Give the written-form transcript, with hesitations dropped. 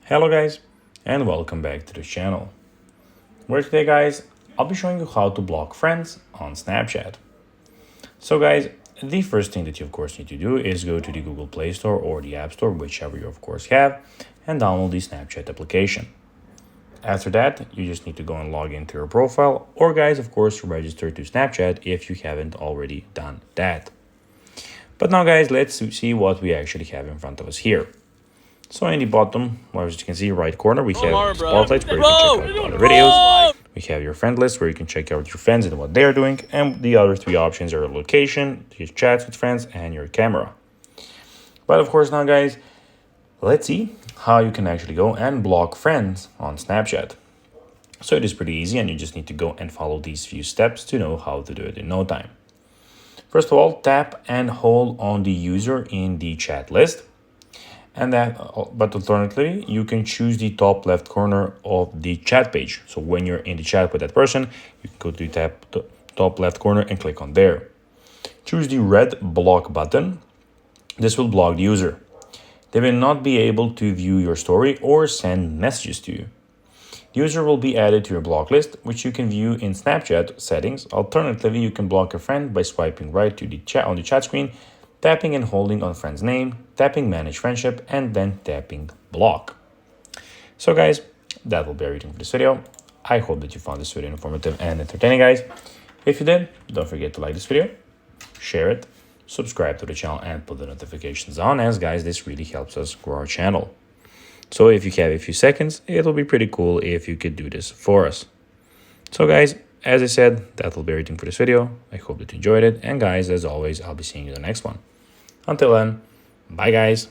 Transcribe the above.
Hello guys, and welcome back to the channel, where today guys, I'll be showing you how to block friends on Snapchat. So guys, the first thing that you of course need to do is go to the Google Play Store or the App Store, whichever you of course have, and download the Snapchat application. After that, you just need to go and log into your profile, or guys, of course, register to Snapchat if you haven't already done that. But now guys, let's see what we actually have in front of us here. So in the bottom, well, as you can see, right corner, we have spotlights where you can check out other videos. We have your friend list where you can check out your friends and what they are doing. And the other three options are location, your chats with friends, and your camera. But of course now guys, let's see how you can actually go and block friends on Snapchat. So it is pretty easy and you just need to go and follow these few steps to know how to do it in no time. First of all, tap and hold on the user in the chat list. But alternatively, you can choose the top left corner of the chat page. So when you're in the chat with that person, you can go to the top left corner and click on there. Choose the red block button. This will block the user. They will not be able to view your story or send messages to you. The user will be added to your block list, which you can view in Snapchat settings. Alternatively, you can block a friend by swiping right to the chat on the chat screen, tapping and holding on friend's name, tapping manage friendship, and then tapping block. So guys, that will be everything for this video. I hope that you found this video informative and entertaining, guys. If you did, don't forget to like this video, share it, subscribe to the channel, and put the notifications on, as guys, this really helps us grow our channel. So if you have a few seconds, it will be pretty cool if you could do this for us. So guys, as I said, that will be everything for this video. I hope that you enjoyed it. And guys, as always, I'll be seeing you in the next one. Until then, bye guys.